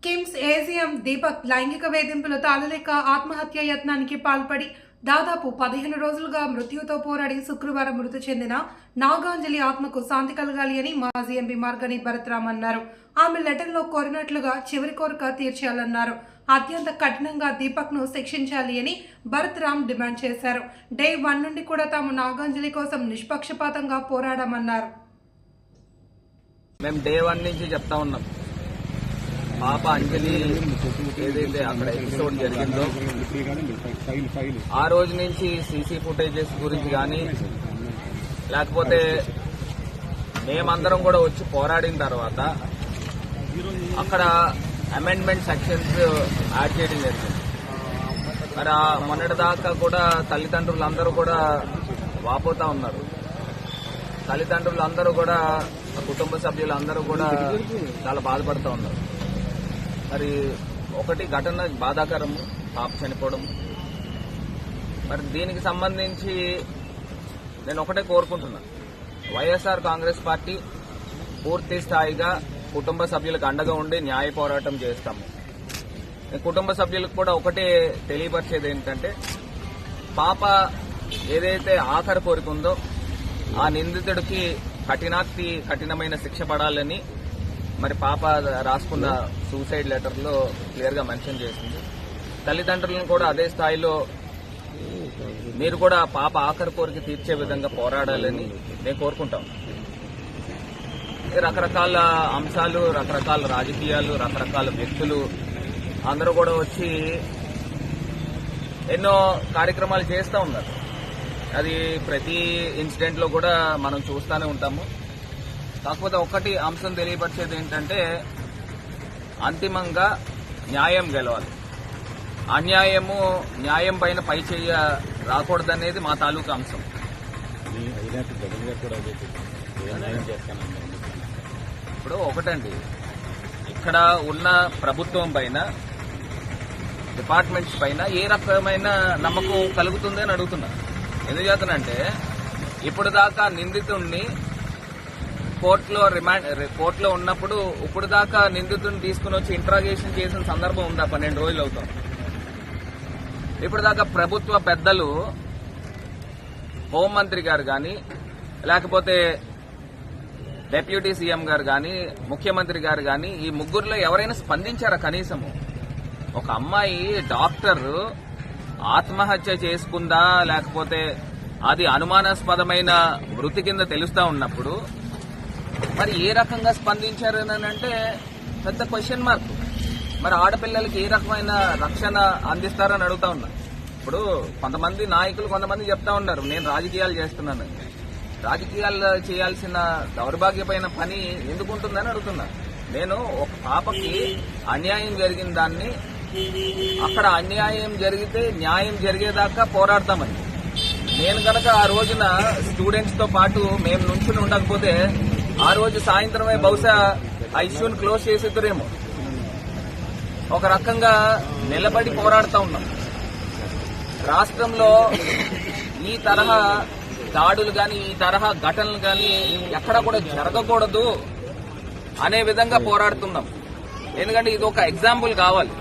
KIMS AGM Deepak లైంగిక వేధింపులు తాళలేక ఆత్మహత్య యత్నానికి పాల్పడి దాదాపు 15 రోజులుగా మృత్యుతో పోరాడి శుక్రవారం మృతి చెందిన నాగాంజలి ఆత్మకు శాంతి కలగాలి అని మాజీ ఎంపీ మార్గని భరత్రామ్ అన్నారు. ఆమె లెటర్లో కోరినట్లుగా చివరి కోరిక తీర్చాలన్నారు. అత్యంత కఠినంగా దీపక్ ను శిక్షించాలి అని భరత్రామ్ డిమాండ్ చేశారు. డే 1 నుండి కూడా తాము నాగాంజలి కోసం నిష్పక్షపాతంగా పోరాడామన్నారు. మేము డే 1 నుంచి చెప్తా ఉన్నాం, పాప అంజలి ఏదైతే అక్కడ ఎపిసోడ్ జరిగిందో ఆ రోజు నుంచి సీసీ ఫుటేజెస్ గురించి కానీ లేకపోతే మేమందరం కూడా వచ్చి పోరాడిన తర్వాత అక్కడ అమెండ్మెంట్ సెక్షన్స్ యాడ్ చేయడం జరిగింది. మరి మొన్నటిదాకా కూడా తల్లిదండ్రులందరూ కూడా వాపోతా ఉన్నారు. తల్లిదండ్రులందరూ కూడా కుటుంబ సభ్యులందరూ కూడా చాలా బాధపడుతూ ఉన్నారు. మరి ఒకటి ఘటన బాధాకరము, పాప చనిపోవడం. మరి దీనికి సంబంధించి నేను ఒకటే కోరుకుంటున్నాను, వైఎస్ఆర్ కాంగ్రెస్ పార్టీ పూర్తి స్థాయిగా కుటుంబ సభ్యులకు అండగా ఉండి న్యాయ పోరాటం చేస్తాము. కుటుంబ సభ్యులకు కూడా ఒకటే తెలియపరిచేది ఏంటంటే, పాప ఏదైతే ఆఖరి కోరిక ఉందో ఆ నిందితుడికి కఠినమైన శిక్ష పడాలని మరి పాప రాసుకున్న సూసైడ్ లెటర్లో క్లియర్ గా మెన్షన్ చేసింది. తల్లిదండ్రులను కూడా అదే స్థాయిలో మీరు కూడా పాప ఆఖరి కోరిక తీర్చే విధంగా పోరాడాలని నేను కోరుకుంటాం. రకరకాల అంశాలు, రకరకాల రాజకీయాలు, రకరకాల వ్యక్తులు అందరూ కూడా వచ్చి ఎన్నో కార్యక్రమాలు చేస్తూ ఉన్నారు. అది ప్రతి ఇన్సిడెంట్ లో కూడా మనం చూస్తూనే ఉంటాము. కాకపోతే ఒకటి అంశం తెలియపరిచేది ఏంటంటే, అంతిమంగా న్యాయం గెలవాలి. అన్యాయము న్యాయం పైన పై చెయ్య రాకూడదనేది మా తాలూకా అంశం. ఇప్పుడు ఒకటండి, ఇక్కడ ఉన్న ప్రభుత్వం పైన, డిపార్ట్మెంట్స్ పైన ఏ రకమైన నమ్మకం కలుగుతుందని అడుగుతున్నా. ఎందుకు చేతనంటే, ఇప్పుడు దాకా నిందితుడిని కోర్టులో ఉన్నప్పుడు ఇప్పుడు దాకా నిందితుడిని తీసుకుని వచ్చి ఇంట్రాగేషన్ చేసిన సందర్భం ఉందా? 12 రోజులు అవుతాం. ఇప్పుడు దాకా ప్రభుత్వ పెద్దలు, హోంమంత్రి గారు కానీ, లేకపోతే డిప్యూటీ సీఎం గారు కానీ, ముఖ్యమంత్రి గారు కానీ, ఈ ముగ్గురులో ఎవరైనా స్పందించారా కనీసము? ఒక అమ్మాయి డాక్టర్ ఆత్మహత్య చేసుకుందా లేకపోతే అది అనుమానాస్పదమైన మృతి కింద తెలుస్తా ఉన్నప్పుడు మరి ఏ రకంగా స్పందించారని అంటే పెద్ద క్వశ్చన్ మార్క్. మరి ఆడపిల్లలకి ఏ రకమైన రక్షణ అందిస్తారని అడుగుతా ఉన్నా. ఇప్పుడు కొంతమంది నాయకులు కొంతమంది చెప్తా ఉన్నారు, నేను రాజకీయాలు చేస్తున్నాను. రాజకీయాలు చేయాల్సిన దౌర్భాగ్యమైన పని ఎందుకుంటుందని అడుగుతున్నా. నేను ఒక పాపకి అన్యాయం జరిగిన దాన్ని అక్కడ అన్యాయం జరిగితే న్యాయం జరిగేదాకా పోరాడతామని, నేను గనక ఆ రోజున స్టూడెంట్స్ తో పాటు మేము నుంచుని ఉండకపోతే ఆ రోజు సాయంత్రమే బహుశా ఆ ఇష్యూని క్లోజ్ చేసేద్దరేమో. ఒక రకంగా నిలబడి పోరాడుతూ ఉన్నాం. రాష్ట్రంలో ఈ తరహా దాడులు గాని, ఈ తరహా ఘటనలు గాని ఎక్కడ కూడా జరగకూడదు అనే విధంగా పోరాడుతున్నాం. ఎందుకంటే ఇది ఒక ఎగ్జాంపుల్ కావాలి.